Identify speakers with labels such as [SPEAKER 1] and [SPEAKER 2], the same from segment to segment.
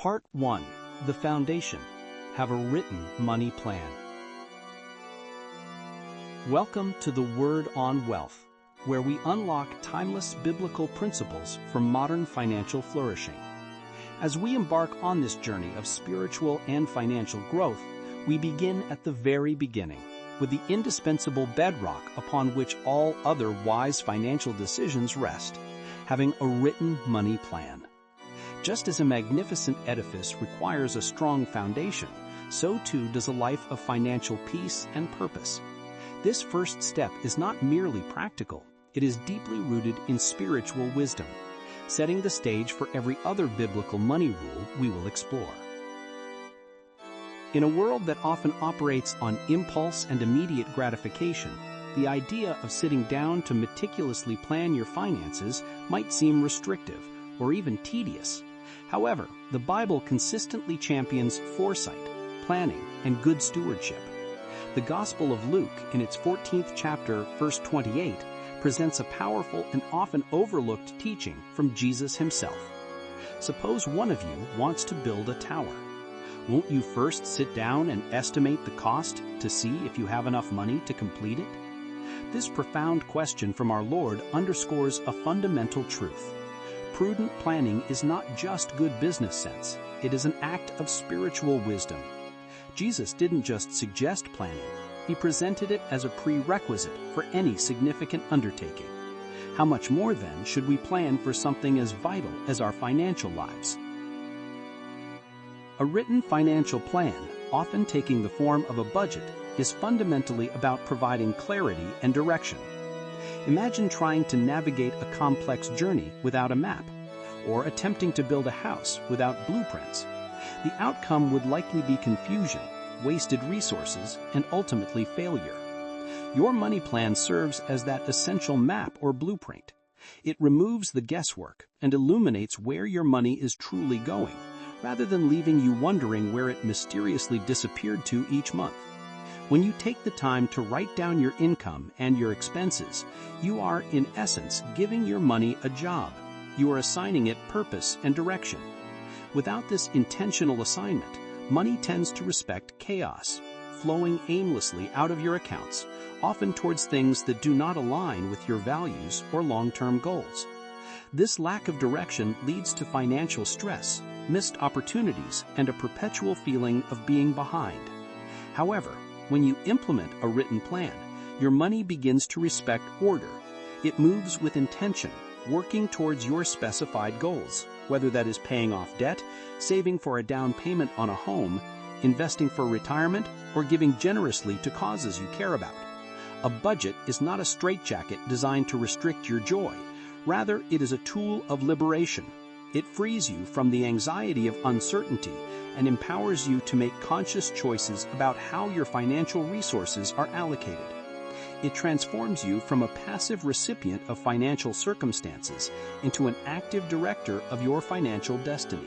[SPEAKER 1] Part 1. The Foundation. Have a written money plan. Welcome to the Word on Wealth, where we unlock timeless biblical principles for modern financial flourishing. As we embark on this journey of spiritual and financial growth, we begin at the very beginning, with the indispensable bedrock upon which all other wise financial decisions rest, having a written money plan. Just as a magnificent edifice requires a strong foundation, so too does a life of financial peace and purpose. This first step is not merely practical, it is deeply rooted in spiritual wisdom, setting the stage for every other biblical money rule we will explore. In a world that often operates on impulse and immediate gratification, the idea of sitting down to meticulously plan your finances might seem restrictive or even tedious. However, the Bible consistently champions foresight, planning, and good stewardship. The Gospel of Luke, in its 14th chapter, verse 28, presents a powerful and often overlooked teaching from Jesus himself. Suppose one of you wants to build a tower. Won't you first sit down and estimate the cost to see if you have enough money to complete it? This profound question from our Lord underscores a fundamental truth. Prudent planning is not just good business sense, it is an act of spiritual wisdom. Jesus didn't just suggest planning, he presented it as a prerequisite for any significant undertaking. How much more then should we plan for something as vital as our financial lives? A written financial plan, often taking the form of a budget, is fundamentally about providing clarity and direction. Imagine trying to navigate a complex journey without a map, or attempting to build a house without blueprints. The outcome would likely be confusion, wasted resources, and ultimately failure. Your money plan serves as that essential map or blueprint. It removes the guesswork and illuminates where your money is truly going, rather than leaving you wondering where it mysteriously disappeared to each month. When you take the time to write down your income and your expenses, you are, in essence, giving your money a job. You are assigning it purpose and direction. Without this intentional assignment, money tends to respect chaos, flowing aimlessly out of your accounts, often towards things that do not align with your values or long-term goals. This lack of direction leads to financial stress, missed opportunities, and a perpetual feeling of being behind. However, when you implement a written plan, your money begins to respect order. It moves with intention, working towards your specified goals, whether that is paying off debt, saving for a down payment on a home, investing for retirement, or giving generously to causes you care about. A budget is not a straitjacket designed to restrict your joy. Rather, it is a tool of liberation. It frees you from the anxiety of uncertainty and empowers you to make conscious choices about how your financial resources are allocated. It transforms you from a passive recipient of financial circumstances into an active director of your financial destiny.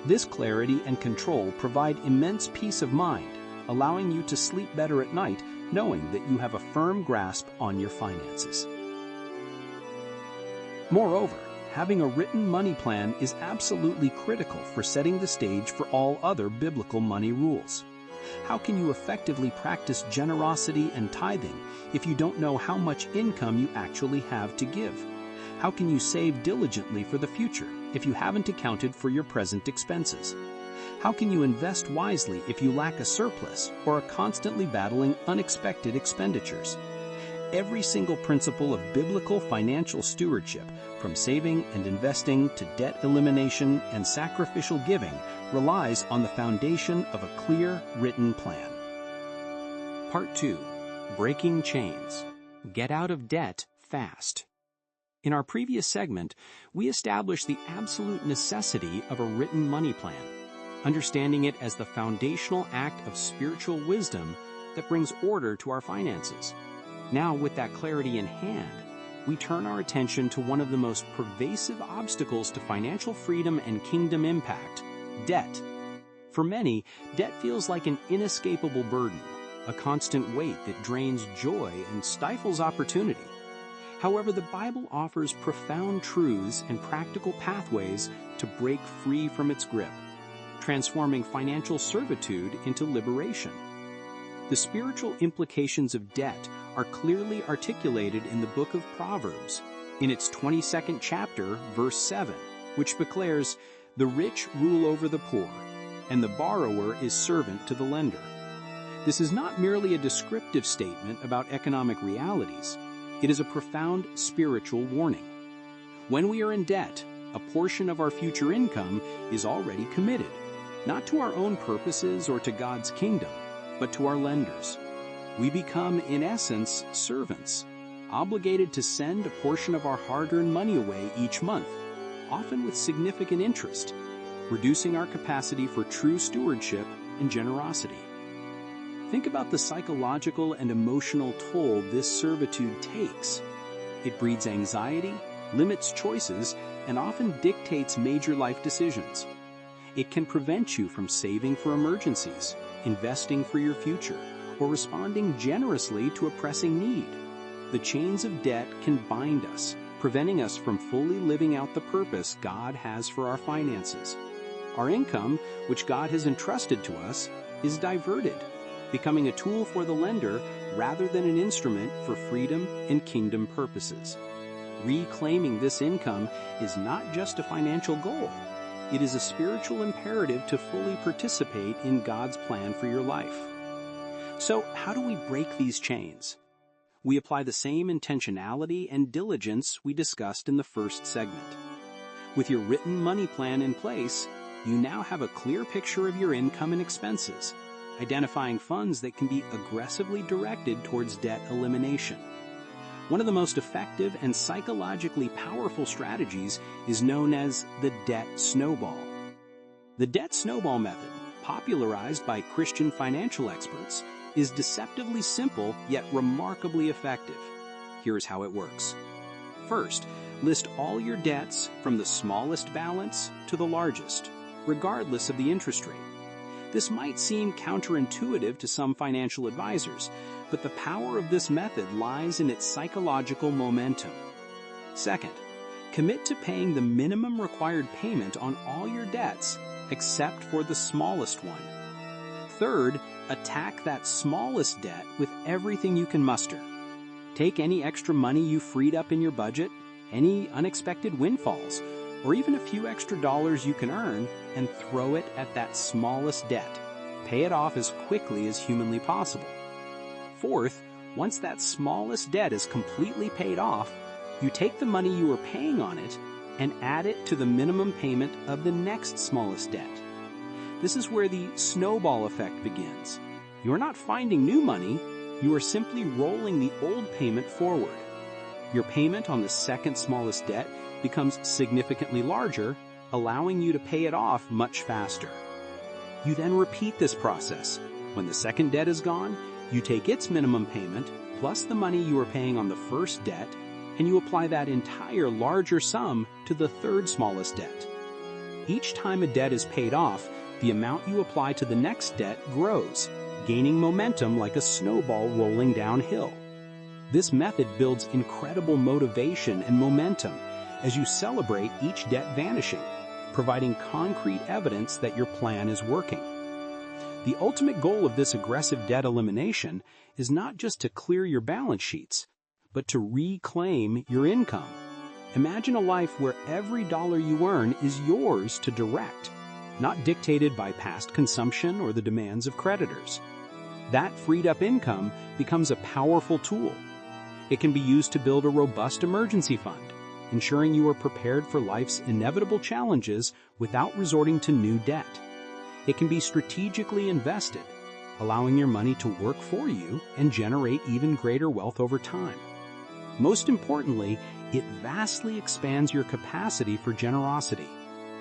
[SPEAKER 1] This clarity and control provide immense peace of mind, allowing you to sleep better at night knowing that you have a firm grasp on your finances. Moreover, having a written money plan is absolutely critical for setting the stage for all other biblical money rules. How can you effectively practice generosity and tithing if you don't know how much income you actually have to give? How can you save diligently for the future if you haven't accounted for your present expenses? How can you invest wisely if you lack a surplus or are constantly battling unexpected expenditures? Every single principle of biblical financial stewardship, from saving and investing to debt elimination and sacrificial giving, relies on the foundation of a clear, written plan. Part 2. Breaking Chains. Get out of debt fast. In our previous segment, we established the absolute necessity of a written money plan, understanding it as the foundational act of spiritual wisdom that brings order to our finances. Now, with that clarity in hand, we turn our attention to one of the most pervasive obstacles to financial freedom and kingdom impact: debt. For many, debt feels like an inescapable burden, a constant weight that drains joy and stifles opportunity. However, the Bible offers profound truths and practical pathways to break free from its grip. transforming financial servitude into liberation. The spiritual implications of debt are clearly articulated in the book of Proverbs, in its 22nd chapter, verse 7, which declares, "The rich rule over the poor, and the borrower is servant to the lender." This is not merely a descriptive statement about economic realities. It is a profound spiritual warning. When we are in debt, a portion of our future income is already committed, not to our own purposes or to God's kingdom, but to our lenders. We become, in essence, servants, obligated to send a portion of our hard-earned money away each month, often with significant interest, reducing our capacity for true stewardship and generosity. Think about the psychological and emotional toll this servitude takes. It breeds anxiety, limits choices, and often dictates major life decisions. It can prevent you from saving for emergencies, investing for your future, or responding generously to a pressing need. The chains of debt can bind us, preventing us from fully living out the purpose God has for our finances. Our income, which God has entrusted to us, is diverted, becoming a tool for the lender rather than an instrument for freedom and kingdom purposes. Reclaiming this income is not just a financial goal. It is a spiritual imperative to fully participate in God's plan for your life. So, how do we break these chains? We apply the same intentionality and diligence we discussed in the first segment. With your written money plan in place, you now have a clear picture of your income and expenses, identifying funds that can be aggressively directed towards debt elimination. One of the most effective and psychologically powerful strategies is known as the debt snowball. The debt snowball method, popularized by Christian financial experts, is deceptively simple yet remarkably effective. Here's how it works. First, list all your debts from the smallest balance to the largest, regardless of the interest rate. This might seem counterintuitive to some financial advisors, but the power of this method lies in its psychological momentum. Second, commit to paying the minimum required payment on all your debts, except for the smallest one. Third, attack that smallest debt with everything you can muster. Take any extra money you freed up in your budget, any unexpected windfalls, or even a few extra dollars you can earn, and throw it at that smallest debt. Pay it off as quickly as humanly possible. Fourth, once that smallest debt is completely paid off, you take the money you were paying on it and add it to the minimum payment of the next smallest debt. This is where the snowball effect begins. You are not finding new money, you are simply rolling the old payment forward. Your payment on the second smallest debt becomes significantly larger, allowing you to pay it off much faster. You then repeat this process. When the second debt is gone, you take its minimum payment plus the money you were paying on the first debt, and you apply that entire larger sum to the third smallest debt. Each time a debt is paid off, the amount you apply to the next debt grows, gaining momentum like a snowball rolling downhill. This method builds incredible motivation and momentum as you celebrate each debt vanishing, providing concrete evidence that your plan is working. The ultimate goal of this aggressive debt elimination is not just to clear your balance sheets, but to reclaim your income. Imagine a life where every dollar you earn is yours to direct, not dictated by past consumption or the demands of creditors. That freed-up income becomes a powerful tool. It can be used to build a robust emergency fund, ensuring you are prepared for life's inevitable challenges without resorting to new debt. It can be strategically invested, allowing your money to work for you and generate even greater wealth over time. Most importantly, it vastly expands your capacity for generosity,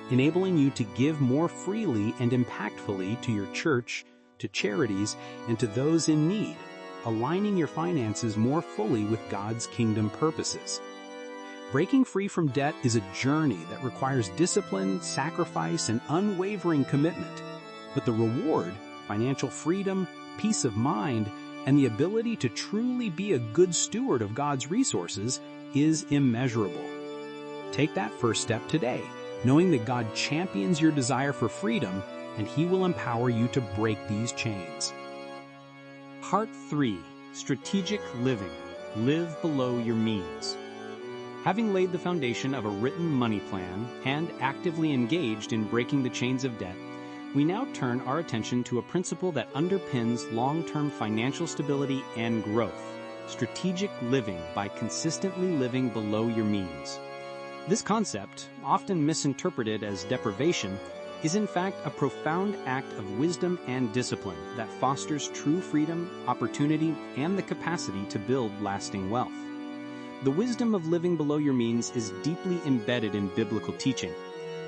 [SPEAKER 1] enabling you to give more freely and impactfully to your church, to charities, and to those in need, aligning your finances more fully with God's kingdom purposes. Breaking free from debt is a journey that requires discipline, sacrifice, and unwavering commitment. But the reward, financial freedom, peace of mind, and the ability to truly be a good steward of God's resources is immeasurable. Take that first step today, knowing that God champions your desire for freedom and He will empower you to break these chains. Part 3. Strategic Living. Live below your means. Having laid the foundation of a written money plan and actively engaged in breaking the chains of debt, we now turn our attention to a principle that underpins long-term financial stability and growth: strategic living by consistently living below your means. This concept, often misinterpreted as deprivation, is in fact a profound act of wisdom and discipline that fosters true freedom, opportunity, and the capacity to build lasting wealth. The wisdom of living below your means is deeply embedded in biblical teaching.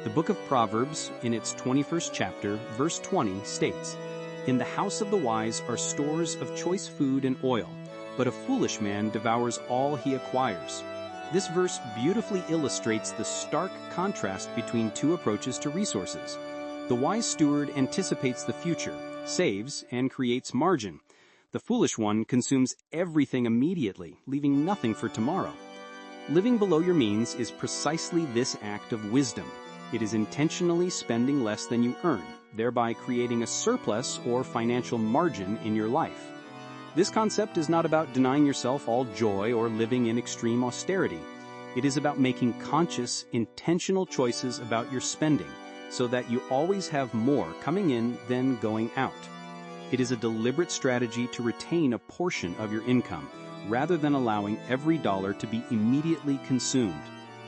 [SPEAKER 1] The book of Proverbs, in its 21st chapter, verse 20, states, "In the house of the wise are stores of choice food and oil, but a foolish man devours all he acquires." This verse beautifully illustrates the stark contrast between two approaches to resources. The wise steward anticipates the future, saves, and creates margin. The foolish one consumes everything immediately, leaving nothing for tomorrow. Living below your means is precisely this act of wisdom. It is intentionally spending less than you earn, thereby creating a surplus or financial margin in your life. This concept is not about denying yourself all joy or living in extreme austerity. It is about making conscious, intentional choices about your spending so that you always have more coming in than going out. It is a deliberate strategy to retain a portion of your income, rather than allowing every dollar to be immediately consumed.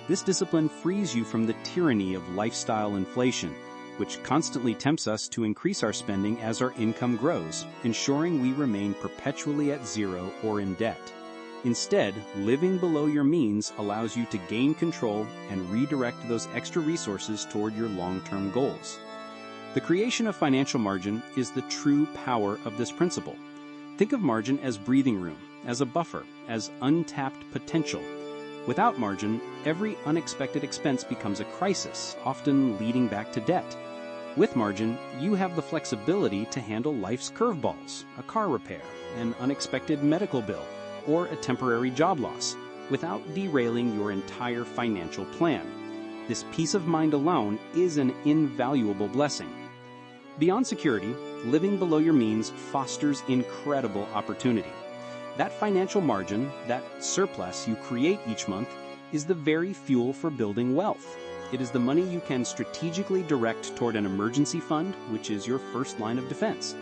[SPEAKER 1] This discipline frees you from the tyranny of lifestyle inflation, which constantly tempts us to increase our spending as our income grows, ensuring we remain perpetually at zero or in debt. Instead, living below your means allows you to gain control and redirect those extra resources toward your long-term goals. The creation of financial margin is the true power of this principle. Think of margin as breathing room, as a buffer, as untapped potential. Without margin, every unexpected expense becomes a crisis, often leading back to debt. With margin, you have the flexibility to handle life's curveballs, a car repair, an unexpected medical bill, or a temporary job loss, without derailing your entire financial plan. This peace of mind alone is an invaluable blessing. Beyond security, living below your means fosters incredible opportunity. That financial margin, that surplus you create each month, is the very fuel for building wealth. It is the money you can strategically direct toward an emergency fund, which is your first line of defense.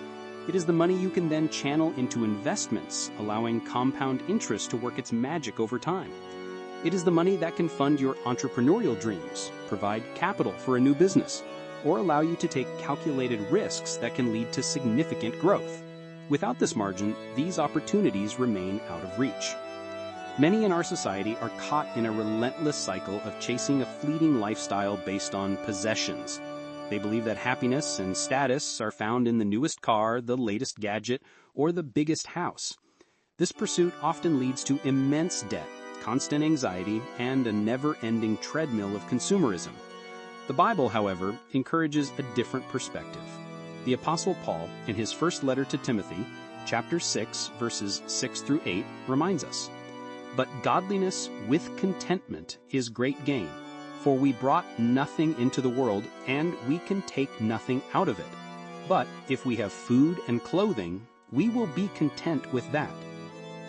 [SPEAKER 1] It is the money you can then channel into investments, allowing compound interest to work its magic over time. It is the money that can fund your entrepreneurial dreams, provide capital for a new business, or allow you to take calculated risks that can lead to significant growth. Without this margin, these opportunities remain out of reach. Many in our society are caught in a relentless cycle of chasing a fleeting lifestyle based on possessions. They believe that happiness and status are found in the newest car, the latest gadget, or the biggest house. This pursuit often leads to immense debt, constant anxiety, and a never-ending treadmill of consumerism. The Bible, however, encourages a different perspective. The Apostle Paul, in his first letter to Timothy, chapter 6, verses 6 through 8, reminds us, "But godliness with contentment is great gain, for we brought nothing into the world, and we can take nothing out of it. But if we have food and clothing, we will be content with that."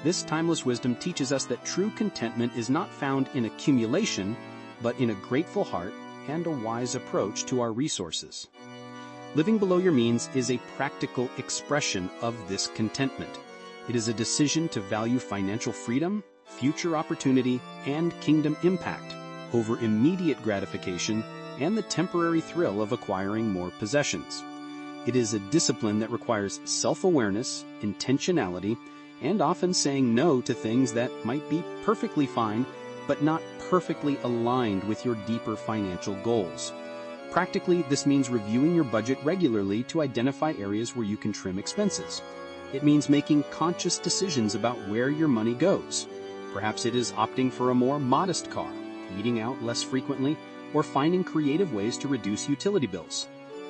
[SPEAKER 1] This timeless wisdom teaches us that true contentment is not found in accumulation, but in a grateful heart and a wise approach to our resources. Living below your means is a practical expression of this contentment. It is a decision to value financial freedom, future opportunity, and kingdom impact over immediate gratification and the temporary thrill of acquiring more possessions. It is a discipline that requires self-awareness, intentionality, and often saying no to things that might be perfectly fine, but not perfectly aligned with your deeper financial goals. Practically, this means reviewing your budget regularly to identify areas where you can trim expenses. It means making conscious decisions about where your money goes. Perhaps it is opting for a more modest car, eating out less frequently, or finding creative ways to reduce utility bills.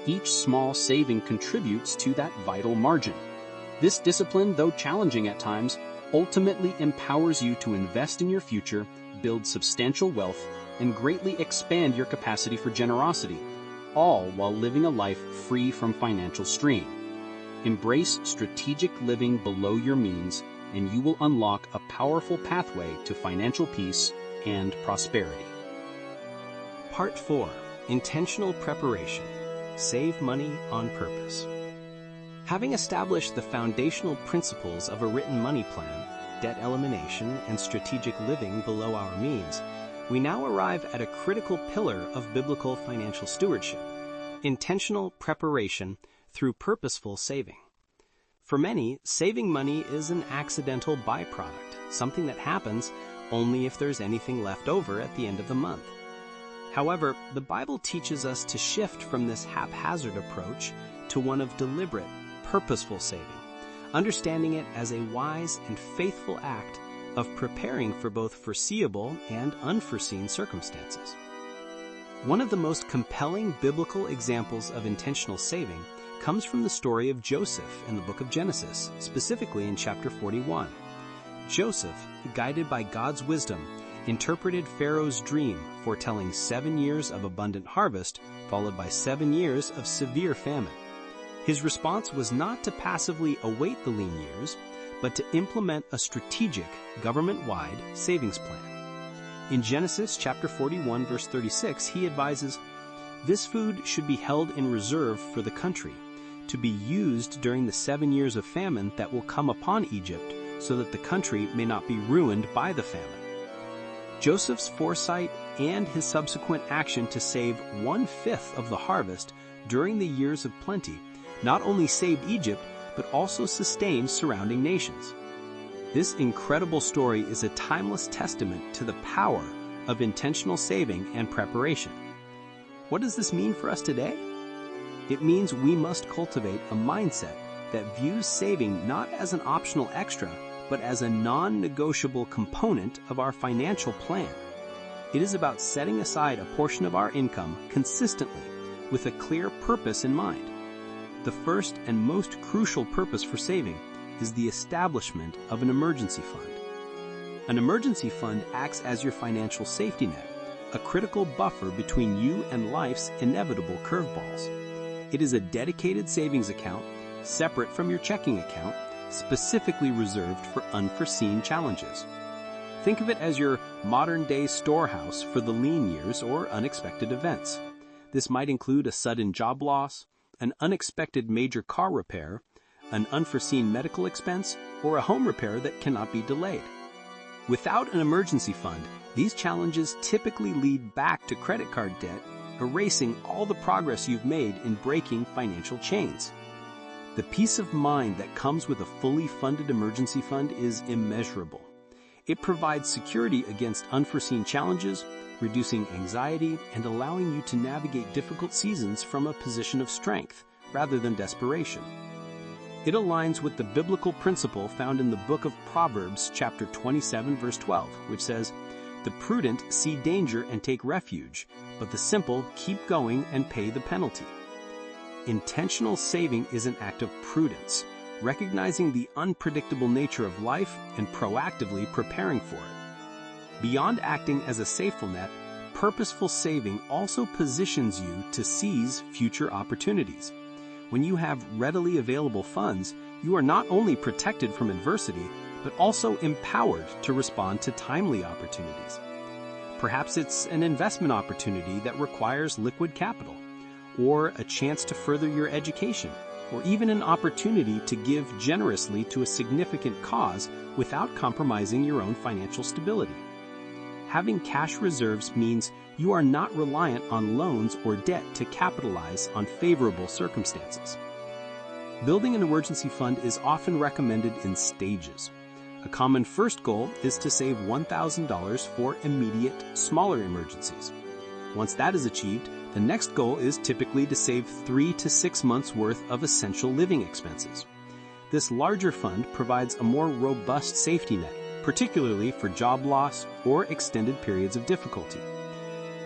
[SPEAKER 1] Each small saving contributes to that vital margin. This discipline, though challenging at times, ultimately empowers you to invest in your future, build substantial wealth, and greatly expand your capacity for generosity. all while living a life free from financial strain. Embrace strategic living below your means, and you will unlock a powerful pathway to financial peace and prosperity. Part 4. Intentional Preparation. Save money on purpose. Having established the foundational principles of a written money plan, debt elimination, and strategic living below our means, we now arrive at a critical pillar of biblical financial stewardship: intentional preparation through purposeful saving. For many, saving money is an accidental byproduct, something that happens only if there's anything left over at the end of the month. However, the Bible teaches us to shift from this haphazard approach to one of deliberate, purposeful saving, understanding it as a wise and faithful act of preparing for both foreseeable and unforeseen circumstances. One of the most compelling biblical examples of intentional saving comes from the story of Joseph in the book of Genesis, specifically in chapter 41. Joseph, guided by God's wisdom, interpreted Pharaoh's dream, foretelling 7 years of abundant harvest, followed by 7 years of severe famine. His response was not to passively await the lean years, but to implement a strategic, government-wide savings plan. In Genesis chapter 41, verse 36, he advises, "This food should be held in reserve for the country, to be used during the 7 years of famine that will come upon Egypt, so that the country may not be ruined by the famine." Joseph's foresight and his subsequent action to save 1/5 of the harvest during the years of plenty not only saved Egypt, but also sustained surrounding nations. This incredible story is a timeless testament to the power of intentional saving and preparation. What does this mean for us today? It means we must cultivate a mindset that views saving not as an optional extra, but as a non-negotiable component of our financial plan. It is about setting aside a portion of our income consistently with a clear purpose in mind. The first and most crucial purpose for saving is the establishment of an emergency fund. An emergency fund acts as your financial safety net, a critical buffer between you and life's inevitable curveballs. It is a dedicated savings account, separate from your checking account, specifically reserved for unforeseen challenges. Think of it as your modern-day storehouse for the lean years or unexpected events. This might include a sudden job loss, an unexpected major car repair, an unforeseen medical expense, or a home repair that cannot be delayed. Without an emergency fund, these challenges typically lead back to credit card debt, erasing all the progress you've made in breaking financial chains. The peace of mind that comes with a fully funded emergency fund is immeasurable. It provides security against unforeseen challenges, reducing anxiety and allowing you to navigate difficult seasons from a position of strength rather than desperation. It aligns with the biblical principle found in the book of Proverbs, chapter 27, verse 12, which says, "The prudent see danger and take refuge, but the simple keep going and pay the penalty." Intentional saving is an act of prudence, recognizing the unpredictable nature of life and proactively preparing for it. Beyond acting as a safety net, purposeful saving also positions you to seize future opportunities. When you have readily available funds, you are not only protected from adversity, but also empowered to respond to timely opportunities. Perhaps it's an investment opportunity that requires liquid capital, or a chance to further your education, or even an opportunity to give generously to a significant cause without compromising your own financial stability. Having cash reserves means you are not reliant on loans or debt to capitalize on favorable circumstances. Building an emergency fund is often recommended in stages. A common first goal is to save $1,000 for immediate, smaller emergencies. Once that is achieved, the next goal is typically to save 3 to 6 months' worth of essential living expenses. This larger fund provides a more robust safety net, particularly for job loss or extended periods of difficulty.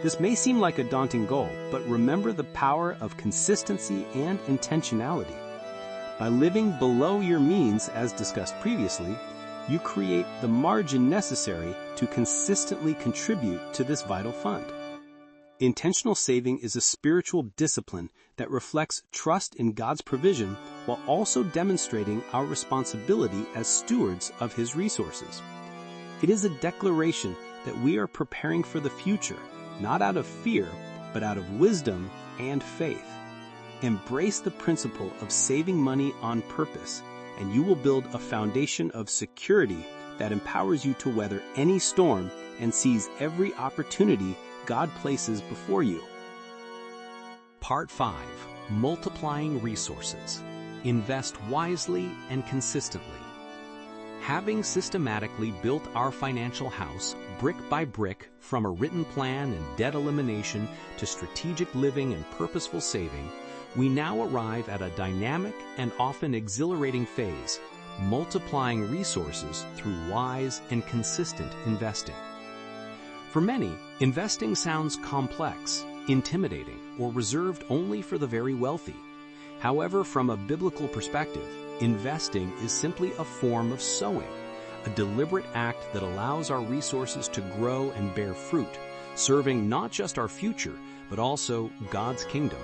[SPEAKER 1] This may seem like a daunting goal, but remember the power of consistency and intentionality. By living below your means, as discussed previously, you create the margin necessary to consistently contribute to this vital fund. Intentional saving is a spiritual discipline that reflects trust in God's provision while also demonstrating our responsibility as stewards of His resources. It is a declaration that we are preparing for the future, not out of fear, but out of wisdom and faith. Embrace the principle of saving money on purpose, and you will build a foundation of security that empowers you to weather any storm and seize every opportunity God places before you.
[SPEAKER 2] Part 5. Multiplying Resources. Invest wisely and consistently. Having systematically built our financial house, brick by brick, from a written plan and debt elimination to strategic living and purposeful saving, we now arrive at a dynamic and often exhilarating phase, multiplying resources through wise and consistent investing. For many, investing sounds complex, intimidating, or reserved only for the very wealthy. However, from a biblical perspective, investing is simply a form of sowing, a deliberate act that allows our resources to grow and bear fruit, serving not just our future, but also God's kingdom.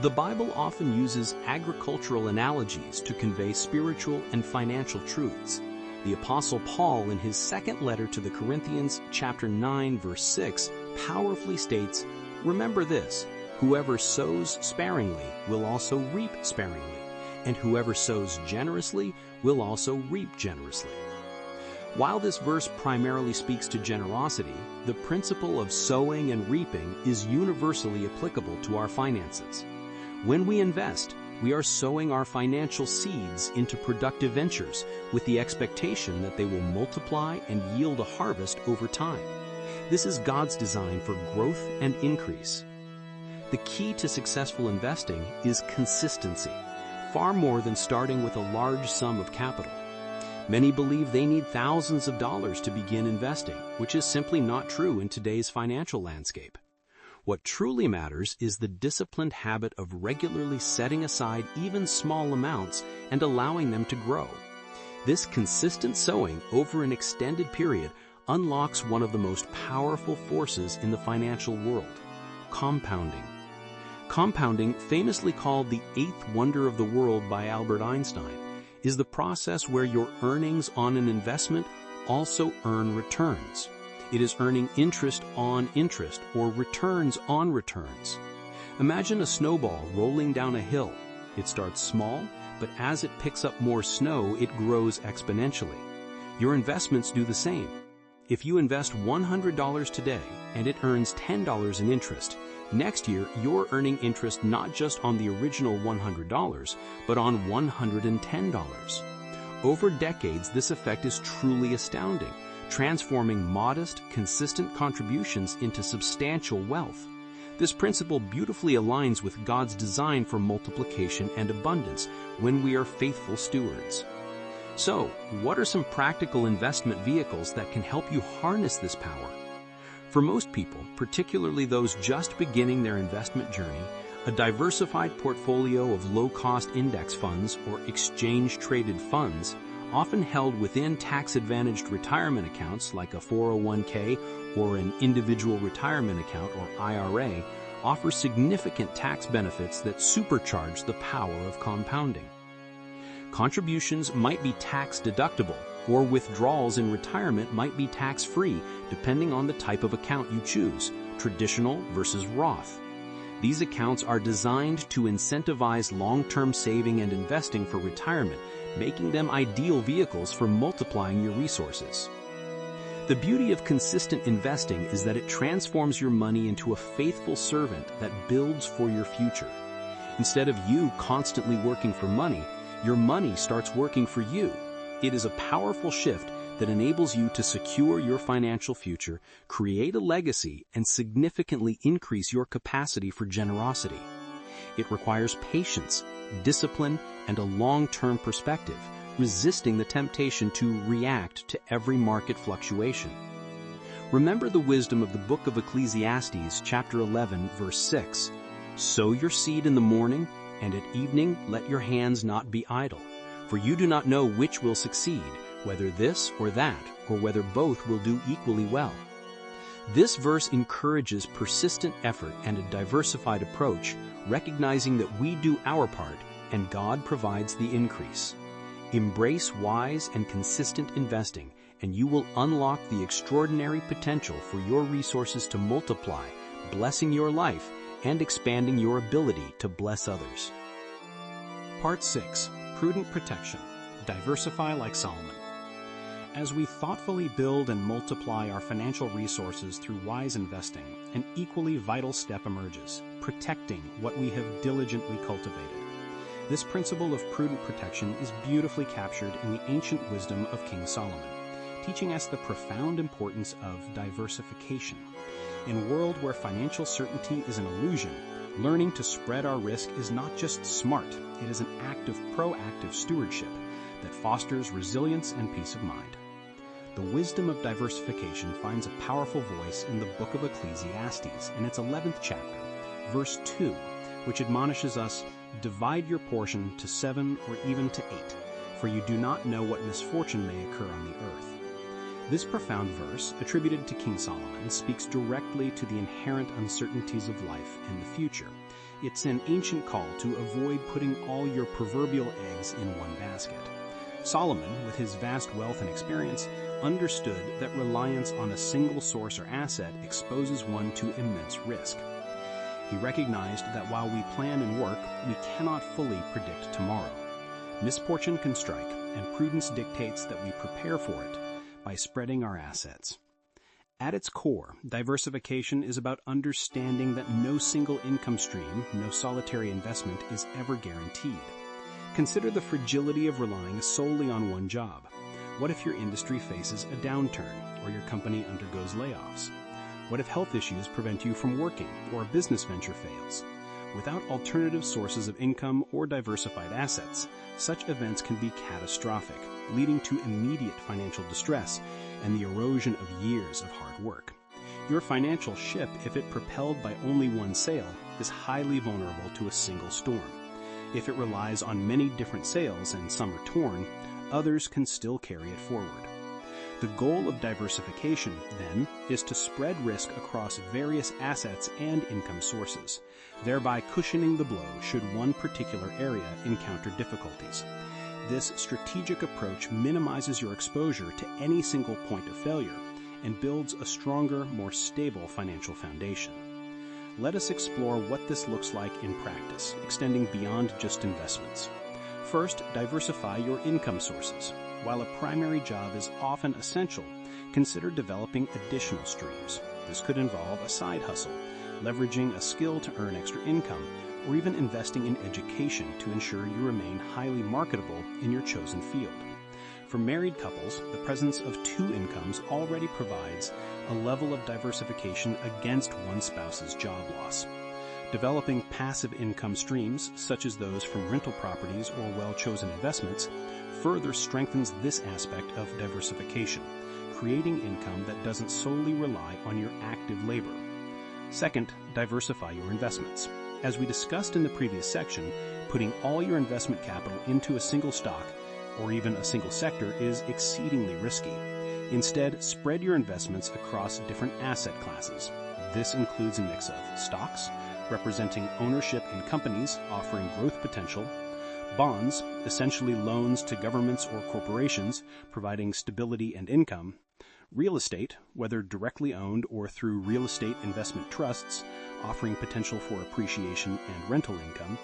[SPEAKER 2] The Bible often uses agricultural analogies to convey spiritual and financial truths. The Apostle Paul, in his second letter to the Corinthians, chapter 9, verse 6, powerfully states, "Remember this, whoever sows sparingly will also reap sparingly, and whoever sows generously will also reap generously." While this verse primarily speaks to generosity, the principle of sowing and reaping is universally applicable to our finances. When we invest, we are sowing our financial seeds into productive ventures with the expectation that they will multiply and yield a harvest over time. This is God's design for growth and increase. The key to successful investing is consistency, far more than starting with a large sum of capital. Many believe they need thousands of dollars to begin investing, which is simply not true in today's financial landscape. What truly matters is the disciplined habit of regularly setting aside even small amounts and allowing them to grow. This consistent sowing over an extended period unlocks one of the most powerful forces in the financial world: compounding. Compounding, famously called the eighth wonder of the world by Albert Einstein, is the process where your earnings on an investment also earn returns. It is earning interest on interest, or returns on returns. Imagine a snowball rolling down a hill. It starts small, but as it picks up more snow, it grows exponentially. Your investments do the same. If you invest $100 today and it earns $10 in interest, next year you're earning interest not just on the original $100, but on $110. Over decades, this effect is truly astounding, transforming modest, consistent contributions into substantial wealth. This principle beautifully aligns with God's design for multiplication and abundance when we are faithful stewards. So, what are some practical investment vehicles that can help you harness this power? For most people, particularly those just beginning their investment journey, a diversified portfolio of low-cost index funds or exchange-traded funds, often held within tax-advantaged retirement accounts like a 401k or an individual retirement account or IRA, offers significant tax benefits that supercharge the power of compounding. Contributions might be tax-deductible, or withdrawals in retirement might be tax-free depending on the type of account you choose, traditional versus Roth. These accounts are designed to incentivize long-term saving and investing for retirement, making them ideal vehicles for multiplying your resources. The beauty of consistent investing is that it transforms your money into a faithful servant that builds for your future. Instead of you constantly working for money, your money starts working for you. It is a powerful shift that enables you to secure your financial future, create a legacy, and significantly increase your capacity for generosity. It requires patience, discipline, and a long-term perspective, resisting the temptation to react to every market fluctuation. Remember the wisdom of the book of Ecclesiastes, chapter 11, verse 6. "Sow your seed in the morning, and at evening let your hands not be idle. For you do not know which will succeed, whether this or that, or whether both will do equally well." This verse encourages persistent effort and a diversified approach, recognizing that we do our part and God provides the increase. Embrace wise and consistent investing, and you will unlock the extraordinary potential for your resources to multiply, blessing your life and expanding your ability to bless others.
[SPEAKER 1] Part 6. Prudent Protection. Diversify like Solomon. As we thoughtfully build and multiply our financial resources through wise investing, an equally vital step emerges: protecting what we have diligently cultivated. This principle of prudent protection is beautifully captured in the ancient wisdom of King Solomon, teaching us the profound importance of diversification. In a world where financial certainty is an illusion, learning to spread our risk is not just smart, it is an act of proactive stewardship that fosters resilience and peace of mind. The wisdom of diversification finds a powerful voice in the book of Ecclesiastes in its 11th chapter, verse 2, which admonishes us, "Divide your portion to 7 or even to 8, for you do not know what misfortune may occur on the earth." This profound verse, attributed to King Solomon, speaks directly to the inherent uncertainties of life and the future. It's an ancient call to avoid putting all your proverbial eggs in one basket. Solomon, with his vast wealth and experience, understood that reliance on a single source or asset exposes one to immense risk. He recognized that while we plan and work, we cannot fully predict tomorrow. Misfortune can strike, and prudence dictates that we prepare for it by spreading our assets. At its core, diversification is about understanding that no single income stream, no solitary investment is ever guaranteed. Consider the fragility of relying solely on one job. What if your industry faces a downturn or your company undergoes layoffs? What if health issues prevent you from working or a business venture fails? Without alternative sources of income or diversified assets, such events can be catastrophic, leading to immediate financial distress and the erosion of years of hard work. Your financial ship, if it propelled by only one sail, is highly vulnerable to a single storm. If it relies on many different sails and some are torn, others can still carry it forward. The goal of diversification, then, is to spread risk across various assets and income sources, thereby cushioning the blow should one particular area encounter difficulties. This strategic approach minimizes your exposure to any single point of failure and builds a stronger, more stable financial foundation. Let us explore what this looks like in practice, extending beyond just investments. First, diversify your income sources. While a primary job is often essential, consider developing additional streams. This could involve a side hustle, leveraging a skill to earn extra income, or even investing in education to ensure you remain highly marketable in your chosen field. For married couples, the presence of two incomes already provides a level of diversification against one spouse's job loss. Developing passive income streams, such as those from rental properties or well-chosen investments, further strengthens this aspect of diversification, creating income that doesn't solely rely on your active labor. Second, diversify your investments. As we discussed in the previous section, putting all your investment capital into a single stock or even a single sector is exceedingly risky. Instead, spread your investments across different asset classes. This includes a mix of stocks, representing ownership in companies offering growth potential, bonds, essentially loans to governments or corporations providing stability and income, real estate, whether directly owned or through real estate investment trusts, offering potential for appreciation and rental income,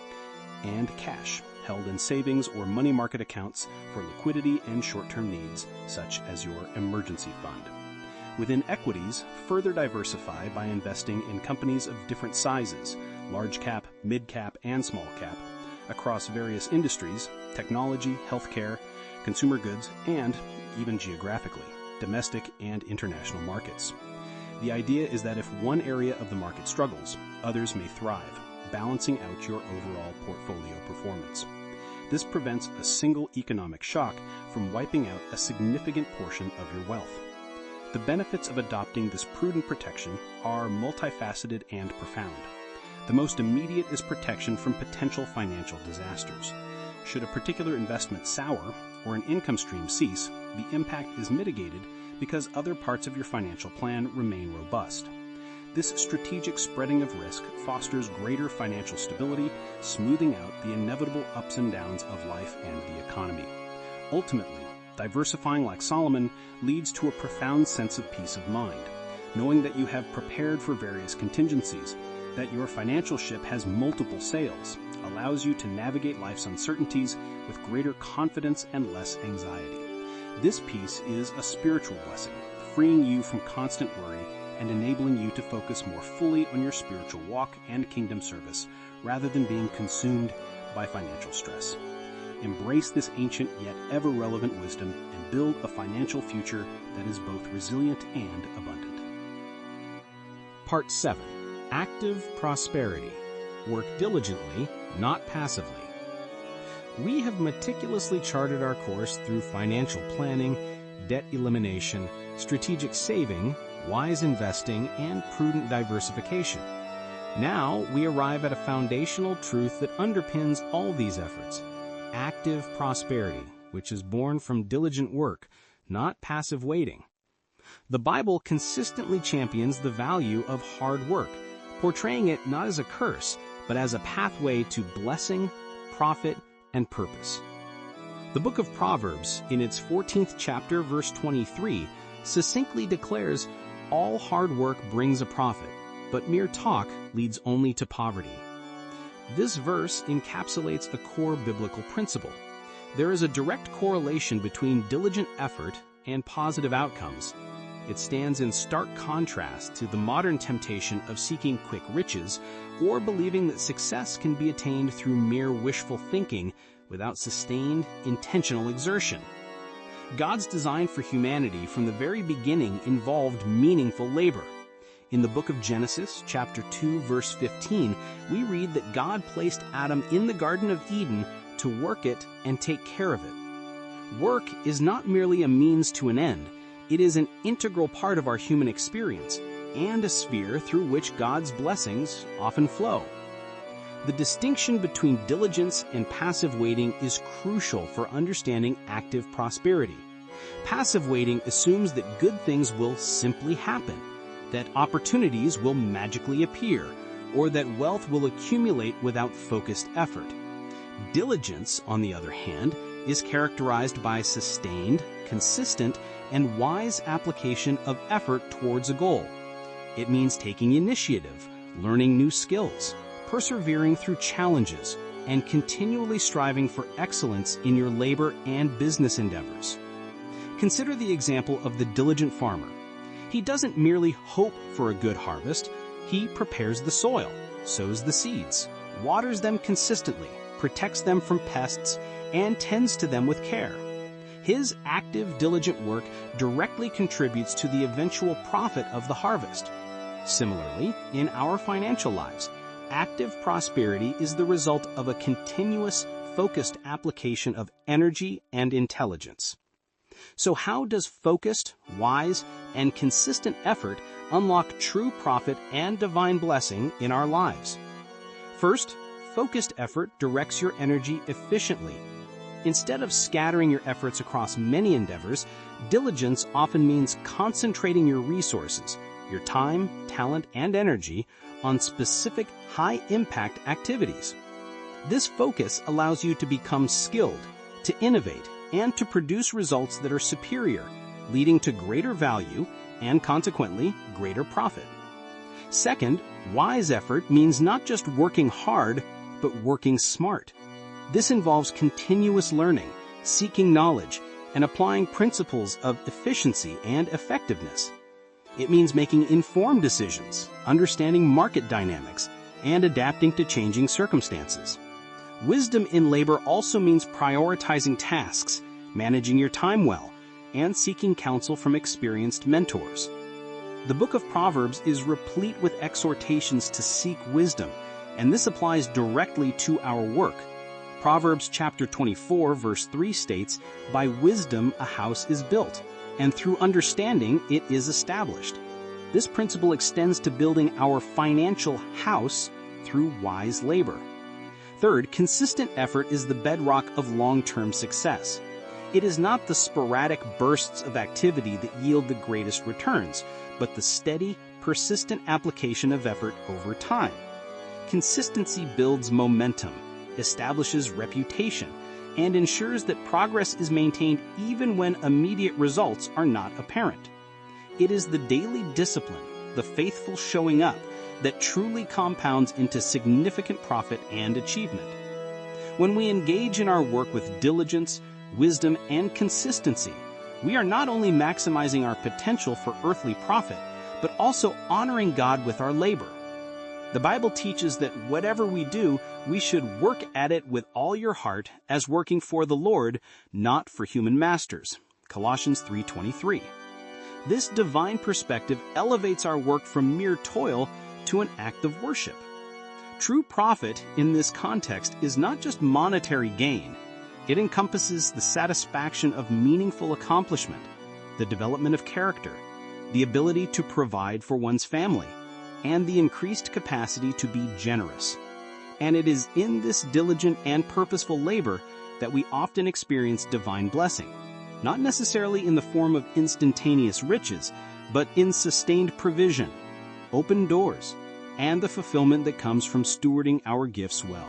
[SPEAKER 1] and cash, held in savings or money market accounts for liquidity and short-term needs, such as your emergency fund. Within equities, further diversify by investing in companies of different sizes, large cap, mid cap, and small cap, across various industries, technology, healthcare, consumer goods, and even geographically, domestic and international markets. The idea is that if one area of the market struggles, others may thrive, balancing out your overall portfolio performance. This prevents a single economic shock from wiping out a significant portion of your wealth. The benefits of adopting this prudent protection are multifaceted and profound. The most immediate is protection from potential financial disasters. Should a particular investment sour or an income stream cease, the impact is mitigated because other parts of your financial plan remain robust. This strategic spreading of risk fosters greater financial stability, smoothing out the inevitable ups and downs of life and the economy. Ultimately, diversifying like Solomon leads to a profound sense of peace of mind, knowing that you have prepared for various contingencies, that your financial ship has multiple sails, allows you to navigate life's uncertainties with greater confidence and less anxiety. This peace is a spiritual blessing, freeing you from constant worry and enabling you to focus more fully on your spiritual walk and kingdom service, rather than being consumed by financial stress. Embrace this ancient yet ever-relevant wisdom and build a financial future that is both resilient and abundant.
[SPEAKER 2] Part 7. Active Prosperity. Work diligently, not passively. We have meticulously charted our course through financial planning, debt elimination, strategic saving, wise investing, and prudent diversification. Now we arrive at a foundational truth that underpins all these efforts: active prosperity, which is born from diligent work, not passive waiting. The Bible consistently champions the value of hard work, portraying it not as a curse, but as a pathway to blessing, profit, and purpose. The book of Proverbs, in its 14th chapter, verse 23, succinctly declares, "All hard work brings a profit, but mere talk leads only to poverty." This verse encapsulates a core biblical principle. There is a direct correlation between diligent effort and positive outcomes. It stands in stark contrast to the modern temptation of seeking quick riches or believing that success can be attained through mere wishful thinking without sustained, intentional exertion. God's design for humanity from the very beginning involved meaningful labor. In the book of Genesis, chapter 2, verse 15, we read that God placed Adam in the Garden of Eden to work it and take care of it. Work is not merely a means to an end. It is an integral part of our human experience and a sphere through which God's blessings often flow. The distinction between diligence and passive waiting is crucial for understanding active prosperity. Passive waiting assumes that good things will simply happen, that opportunities will magically appear, or that wealth will accumulate without focused effort. Diligence, on the other hand, is characterized by sustained, consistent, and wise application of effort towards a goal. It means taking initiative, learning new skills, persevering through challenges, and continually striving for excellence in your labor and business endeavors. Consider the example of the diligent farmer. He doesn't merely hope for a good harvest. He prepares the soil, sows the seeds, waters them consistently, protects them from pests, and tends to them with care. His active, diligent work directly contributes to the eventual profit of the harvest. Similarly, in our financial lives, active prosperity is the result of a continuous, focused application of energy and intelligence. So how does focused, wise, and consistent effort unlock true profit and divine blessing in our lives? First, focused effort directs your energy efficiently. Instead of scattering your efforts across many endeavors, diligence often means concentrating your resources, your time, talent, and energy on specific high-impact activities. This focus allows you to become skilled, to innovate, and to produce results that are superior, leading to greater value and, consequently, greater profit. Second, wise effort means not just working hard, but working smart. This involves continuous learning, seeking knowledge, and applying principles of efficiency and effectiveness. It means making informed decisions, understanding market dynamics, and adapting to changing circumstances. Wisdom in labor also means prioritizing tasks, managing your time well, and seeking counsel from experienced mentors. The book of Proverbs is replete with exhortations to seek wisdom, and this applies directly to our work. Proverbs chapter 24, verse 3 states, "By wisdom a house is built, and through understanding it is established." This principle extends to building our financial house through wise labor.
[SPEAKER 1] Third, consistent effort is the bedrock of long-term success. It is not the sporadic bursts of activity that yield the greatest returns, but the steady, persistent application of effort over time. Consistency builds momentum, establishes reputation, and ensures that progress is maintained even when immediate results are not apparent. It is the daily discipline, the faithful showing up, that truly compounds into significant profit and achievement. When we engage in our work with diligence, wisdom, and consistency, we are not only maximizing our potential for earthly profit, but also honoring God with our labor. The Bible teaches that whatever we do, we should work at it with all your heart as working for the Lord, not for human masters. Colossians 3:23. This divine perspective elevates our work from mere toil to an act of worship. True profit in this context is not just monetary gain. It encompasses the satisfaction of meaningful accomplishment, the development of character, the ability to provide for one's family, and the increased capacity to be generous. And it is in this diligent and purposeful labor that we often experience divine blessing, not necessarily in the form of instantaneous riches, but in sustained provision, open doors, and the fulfillment that comes from stewarding our gifts well.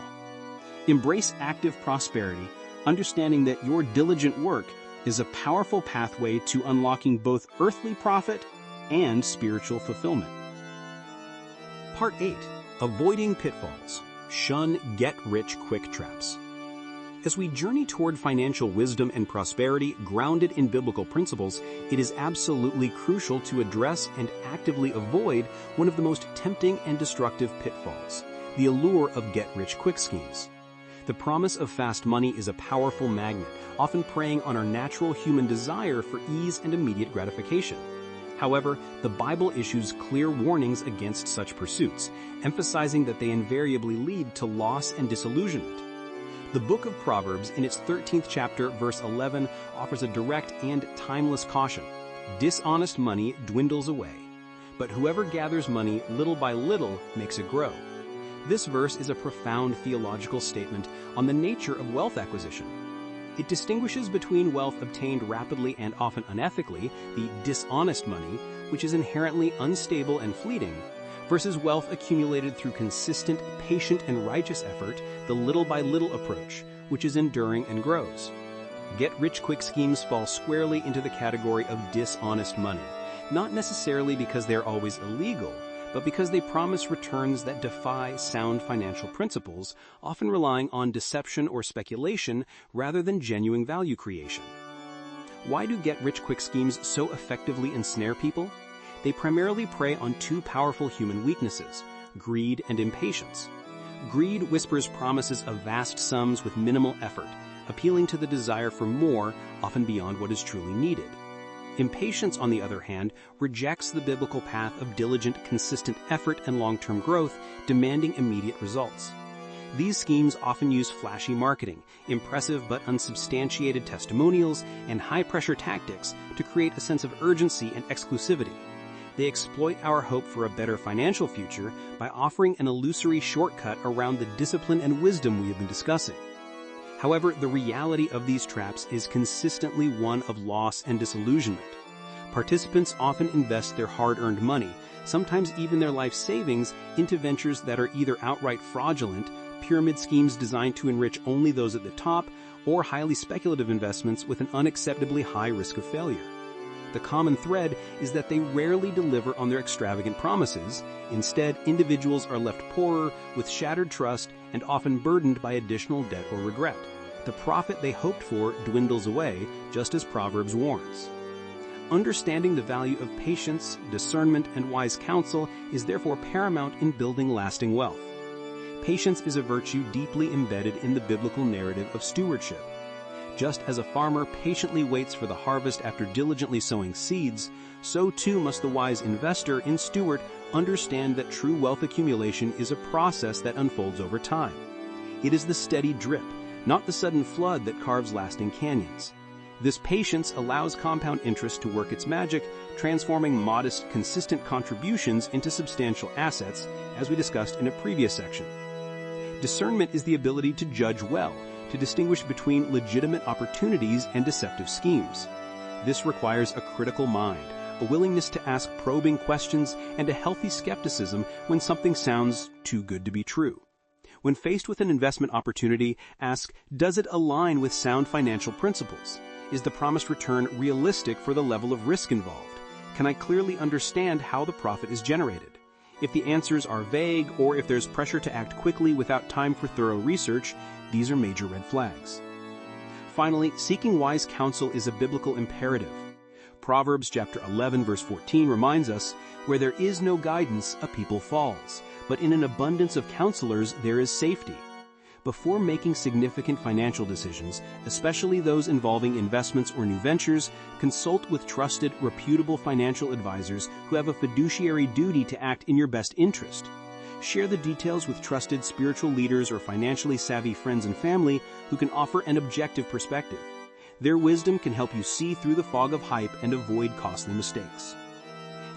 [SPEAKER 1] Embrace active prosperity, understanding that your diligent work is a powerful pathway to unlocking both earthly profit and spiritual fulfillment.
[SPEAKER 2] Part 8. Avoiding pitfalls. Shun get-rich-quick traps. As we journey toward financial wisdom and prosperity grounded in biblical principles, it is absolutely crucial to address and actively avoid one of the most tempting and destructive pitfalls, the allure of get-rich-quick schemes. The promise of fast money is a powerful magnet, often preying on our natural human desire for ease and immediate gratification. However, the Bible issues clear warnings against such pursuits, emphasizing that they invariably lead to loss and disillusionment. The book of Proverbs, in its 13th chapter, verse 11, offers a direct and timeless caution. Dishonest money dwindles away, but whoever gathers money little by little makes it grow. This verse is a profound theological statement on the nature of wealth acquisition. It distinguishes between wealth obtained rapidly and often unethically, the dishonest money, which is inherently unstable and fleeting, versus wealth accumulated through consistent, patient, and righteous effort, the little-by-little approach, which is enduring and grows. Get-rich-quick schemes fall squarely into the category of dishonest money, not necessarily because they're always illegal, but because they promise returns that defy sound financial principles, often relying on deception or speculation rather than genuine value creation. Why do get-rich-quick schemes so effectively ensnare people? They primarily prey on two powerful human weaknesses, greed and impatience. Greed whispers promises of vast sums with minimal effort, appealing to the desire for more, often beyond what is truly needed. Impatience, on the other hand, rejects the biblical path of diligent, consistent effort and long-term growth, demanding immediate results. These schemes often use flashy marketing, impressive but unsubstantiated testimonials, and high-pressure tactics to create a sense of urgency and exclusivity. They exploit our hope for a better financial future by offering an illusory shortcut around the discipline and wisdom we have been discussing. However, the reality of these traps is consistently one of loss and disillusionment. Participants often invest their hard-earned money, sometimes even their life savings, into ventures that are either outright fraudulent, pyramid schemes designed to enrich only those at the top, or highly speculative investments with an unacceptably high risk of failure. The common thread is that they rarely deliver on their extravagant promises. Instead, individuals are left poorer, with shattered trust, and often burdened by additional debt or regret. The profit they hoped for dwindles away, just as Proverbs warns. Understanding the value of patience, discernment, and wise counsel is therefore paramount in building lasting wealth. Patience is a virtue deeply embedded in the biblical narrative of stewardship. Just as a farmer patiently waits for the harvest after diligently sowing seeds, so too must the wise investor in steward understand that true wealth accumulation is a process that unfolds over time. It is the steady drip, not the sudden flood, that carves lasting canyons. This patience allows compound interest to work its magic, transforming modest, consistent contributions into substantial assets, as we discussed in a previous section.
[SPEAKER 1] Discernment is the ability to judge well, to distinguish between legitimate opportunities and deceptive schemes. This requires a critical mind, a willingness to ask probing questions, and a healthy skepticism when something sounds too good to be true. When faced with an investment opportunity, ask, does it align with sound financial principles? Is the promised return realistic for the level of risk involved? Can I clearly understand how the profit is generated? If the answers are vague, or if there's pressure to act quickly without time for thorough research, these are major red flags. Finally, seeking wise counsel is a biblical imperative. Proverbs chapter 11 verse 14 reminds us, where there is no guidance, a people falls, but in an abundance of counselors there is safety. Before making significant financial decisions, especially those involving investments or new ventures, consult with trusted, reputable financial advisors who have a fiduciary duty to act in your best interest. Share the details with trusted spiritual leaders or financially savvy friends and family who can offer an objective perspective. Their wisdom can help you see through the fog of hype and avoid costly mistakes.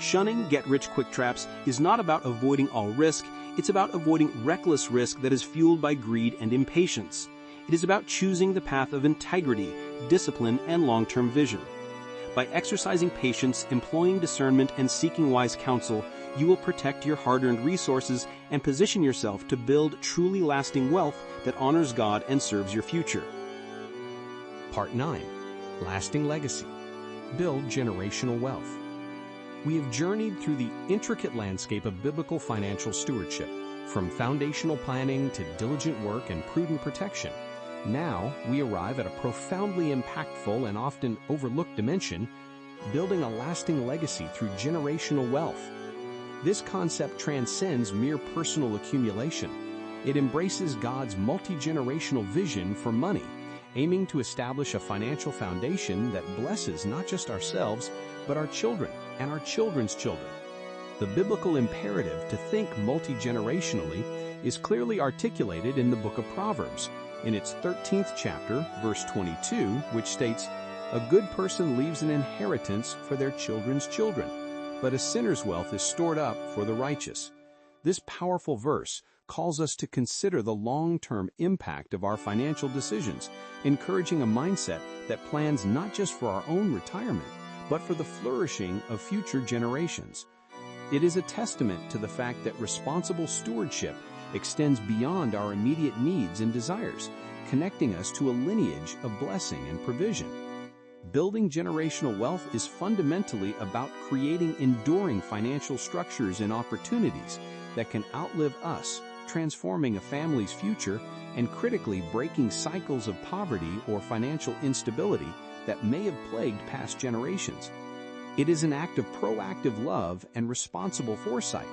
[SPEAKER 1] Shunning get-rich-quick traps is not about avoiding all risk, it's about avoiding reckless risk that is fueled by greed and impatience. It is about choosing the path of integrity, discipline, and long-term vision. By exercising patience, employing discernment, and seeking wise counsel, you will protect your hard-earned resources and position yourself to build truly lasting wealth that honors God and serves your future.
[SPEAKER 2] Part 9. Lasting Legacy. Build generational wealth. We have journeyed through the intricate landscape of biblical financial stewardship, from foundational planning to diligent work and prudent protection. Now we arrive at a profoundly impactful and often overlooked dimension, building a lasting legacy through generational wealth. This concept transcends mere personal accumulation. It embraces God's multi-generational vision for money, aiming to establish a financial foundation that blesses not just ourselves, but our children and our children's children. The biblical imperative to think multi-generationally is clearly articulated in the book of Proverbs, in its 13th chapter, verse 22, which states, "A good person leaves an inheritance for their children's children, but a sinner's wealth is stored up for the righteous." This powerful verse calls us to consider the long-term impact of our financial decisions, encouraging a mindset that plans not just for our own retirement, but for the flourishing of future generations. It is a testament to the fact that responsible stewardship extends beyond our immediate needs and desires, connecting us to a lineage of blessing and provision. Building generational wealth is fundamentally about creating enduring financial structures and opportunities that can outlive us, transforming a family's future and critically breaking cycles of poverty or financial instability that may have plagued past generations. It is an act of proactive love and responsible foresight,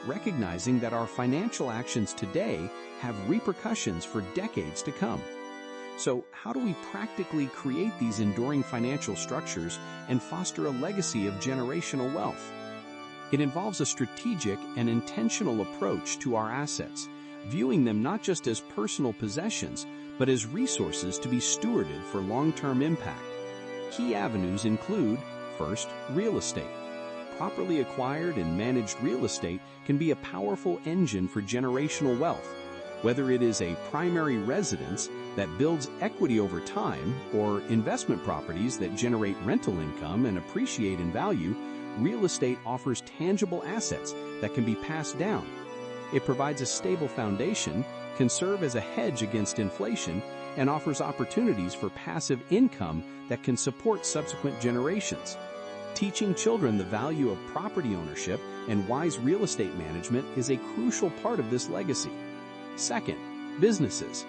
[SPEAKER 2] recognizing that our financial actions today have repercussions for decades to come. So, how do we practically create these enduring financial structures and foster a legacy of generational wealth? It involves a strategic and intentional approach to our assets, viewing them not just as personal possessions, but as resources to be stewarded for long-term impact. Key avenues include, first, real estate. Properly acquired and managed real estate can be a powerful engine for generational wealth. Whether it is a primary residence that builds equity over time or investment properties that generate rental income and appreciate in value, real estate offers tangible assets that can be passed down. It provides a stable foundation, can serve as a hedge against inflation, and offers opportunities for passive income that can support subsequent generations. Teaching children the value of property ownership and wise real estate management is a crucial part of this legacy. Second, businesses.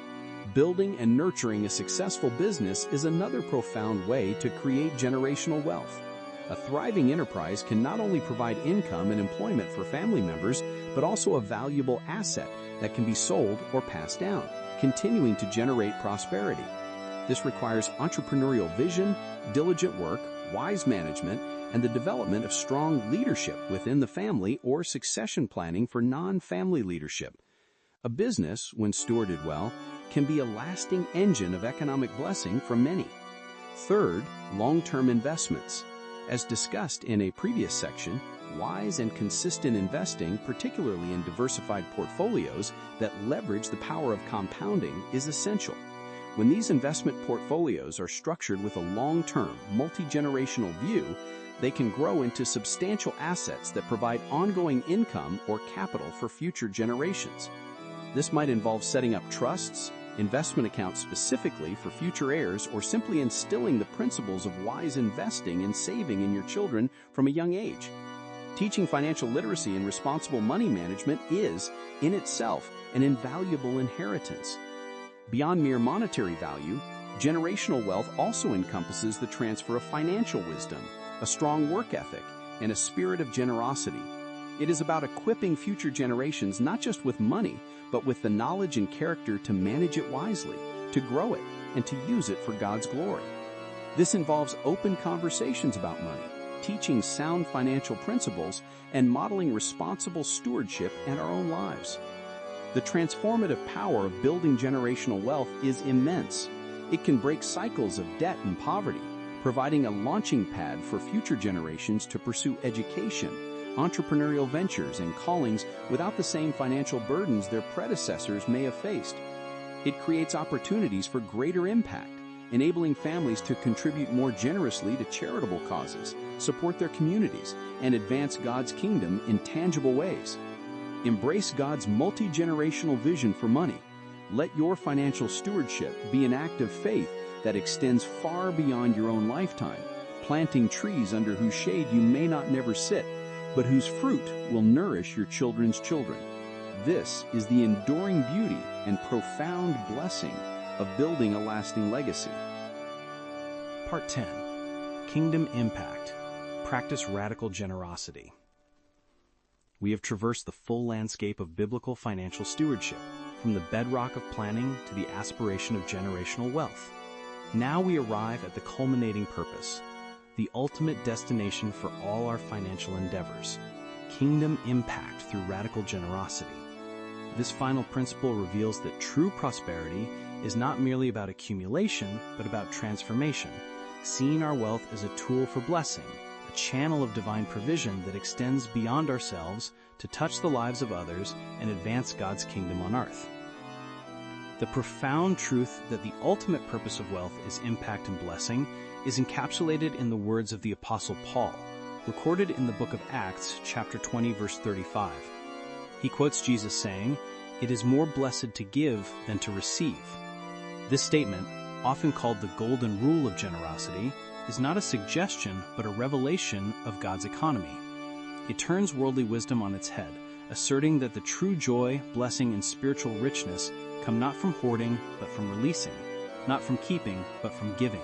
[SPEAKER 2] Building and nurturing a successful business is another profound way to create generational wealth. A thriving enterprise can not only provide income and employment for family members, but also a valuable asset that can be sold or passed down, continuing to generate prosperity. This requires entrepreneurial vision, diligent work, wise management, and the development of strong leadership within the family or succession planning for non-family leadership. A business, when stewarded well, can be a lasting engine of economic blessing for many. Third, long-term investments. As discussed in a previous section,
[SPEAKER 1] wise and consistent investing, particularly in diversified portfolios that leverage the power of compounding, is essential. When these investment portfolios are structured with a long-term, multi-generational view, they can grow into substantial assets that provide ongoing income or capital for future generations. This might involve setting up trusts, investment accounts specifically for future heirs, or simply instilling the principles of wise investing and saving in your children from a young age. Teaching financial literacy and responsible money management is, in itself, an invaluable inheritance. Beyond mere monetary value, generational wealth also encompasses the transfer of financial wisdom, a strong work ethic, and a spirit of generosity. It is about equipping future generations not just with money, but with the knowledge and character to manage it wisely, to grow it, and to use it for God's glory. This involves open conversations about money, teaching sound financial principles, and modeling responsible stewardship in our own lives. The transformative power of building generational wealth is immense. It can break cycles of debt and poverty, providing a launching pad for future generations to pursue education, entrepreneurial ventures, and callings without the same financial burdens their predecessors may have faced. It creates opportunities for greater impact, enabling families to contribute more generously to charitable causes, support their communities, and advance God's kingdom in tangible ways. Embrace God's multi-generational vision for money. Let your financial stewardship be an act of faith that extends far beyond your own lifetime, planting trees under whose shade you may not never sit, but whose fruit will nourish your children's children. This is the enduring beauty and profound blessing of building a lasting legacy.
[SPEAKER 2] Part 10. Kingdom Impact. Practice radical generosity. We have traversed the full landscape of biblical financial stewardship, from the bedrock of planning to the aspiration of generational wealth. Now we arrive at the culminating purpose, the ultimate destination for all our financial endeavors, kingdom impact through radical generosity. This final principle reveals that true prosperity is not merely about accumulation, but about transformation, seeing our wealth as a tool for blessing, a channel of divine provision that extends beyond ourselves to touch the lives of others and advance God's kingdom on earth. The profound truth that the ultimate purpose of wealth is impact and blessing is encapsulated in the words of the Apostle Paul, recorded in the book of Acts, chapter 20, verse 35. He quotes Jesus saying, "It is more blessed to give than to receive." This statement, often called the golden rule of generosity, is not a suggestion but a revelation of God's economy. It turns worldly wisdom on its head, asserting that the true joy, blessing, and spiritual richness come not from hoarding but from releasing, not from keeping but from giving.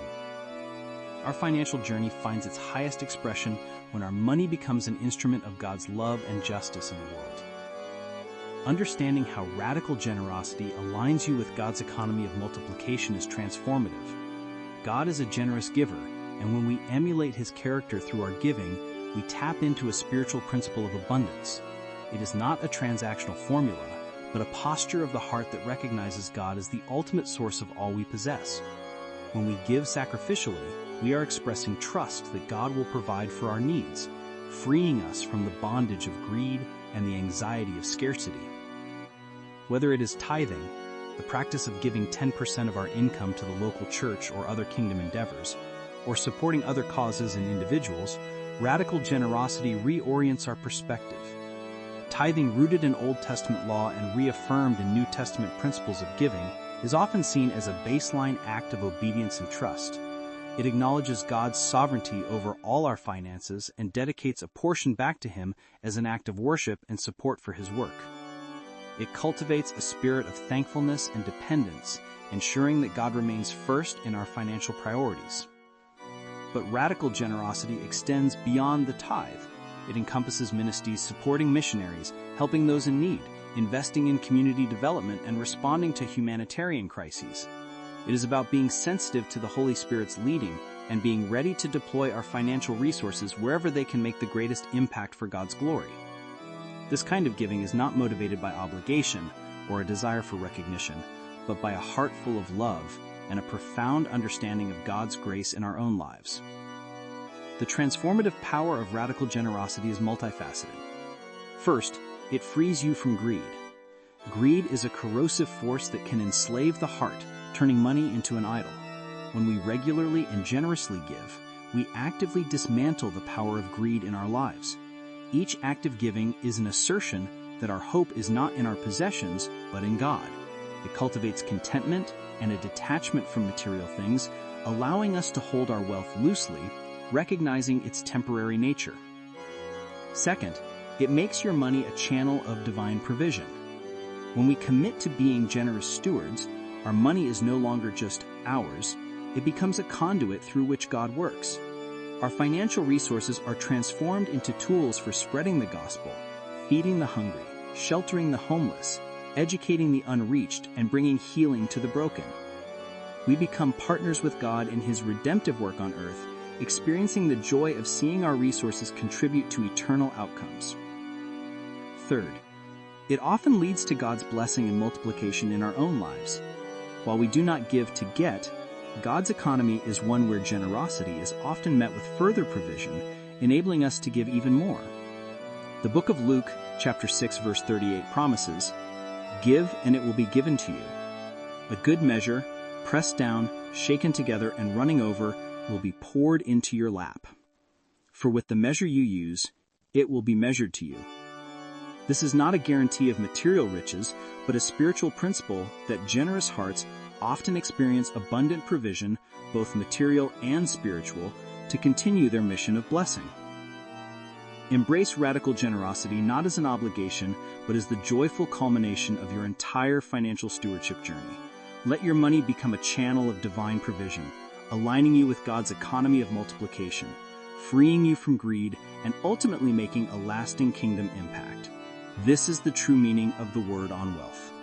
[SPEAKER 2] Our financial journey finds its highest expression when our money becomes an instrument of God's love and justice in the world. Understanding how radical generosity aligns you with God's economy of multiplication is transformative. God is a generous giver, and when we emulate His character through our giving, we tap into a spiritual principle of abundance. It is not a transactional formula, but a posture of the heart that recognizes God as the ultimate source of all we possess. When we give sacrificially, we are expressing trust that God will provide for our needs, freeing us from the bondage of greed and the anxiety of scarcity. Whether it is tithing, the practice of giving 10% of our income to the local church or other kingdom endeavors, or supporting other causes and individuals, radical generosity reorients our perspective. Tithing, rooted in Old Testament law and reaffirmed in New Testament principles of giving, is often seen as a baseline act of obedience and trust. It acknowledges God's sovereignty over all our finances and dedicates a portion back to Him as an act of worship and support for His work. It cultivates a spirit of thankfulness and dependence, ensuring that God remains first in our financial priorities. But radical generosity extends beyond the tithe. It encompasses ministries supporting missionaries, helping those in need, investing in community development, and responding to humanitarian crises. It is about being sensitive to the Holy Spirit's leading and being ready to deploy our financial resources wherever they can make the greatest impact for God's glory. This kind of giving is not motivated by obligation or a desire for recognition, but by a heart full of love and a profound understanding of God's grace in our own lives.
[SPEAKER 1] The transformative power of radical generosity is multifaceted. First, it frees you from greed. Greed is a corrosive force that can enslave the heart, turning money into an idol. When we regularly and generously give, we actively dismantle the power of greed in our lives. Each act of giving is an assertion that our hope is not in our possessions, but in God. It cultivates contentment and a detachment from material things, allowing us to hold our wealth loosely, recognizing its temporary nature. Second, it makes your money a channel of divine provision. When we commit to being generous stewards, our money is no longer just ours, it becomes a conduit through which God works. Our financial resources are transformed into tools for spreading the gospel, feeding the hungry, sheltering the homeless, educating the unreached, and bringing healing to the broken. We become partners with God in His redemptive work on earth, experiencing the joy of seeing our resources contribute to eternal outcomes. Third, it often leads to God's blessing and multiplication in our own lives. While we do not give to get, God's economy is one where generosity is often met with further provision, enabling us to give even more. The book of Luke, chapter 6, verse 38 promises, "Give, and it will be given to you. A good measure, pressed down, shaken together, and running over, will be poured into your lap. For with the measure you use, it will be measured to you." This is not a guarantee of material riches, but a spiritual principle that generous hearts often experience abundant provision, both material and spiritual, to continue their mission of blessing. Embrace radical generosity not as an obligation, but as the joyful culmination of your entire financial stewardship journey. Let your money become a channel of divine provision, aligning you with God's economy of multiplication, freeing you from greed, and ultimately making a lasting kingdom impact. This is the true meaning of the word on wealth.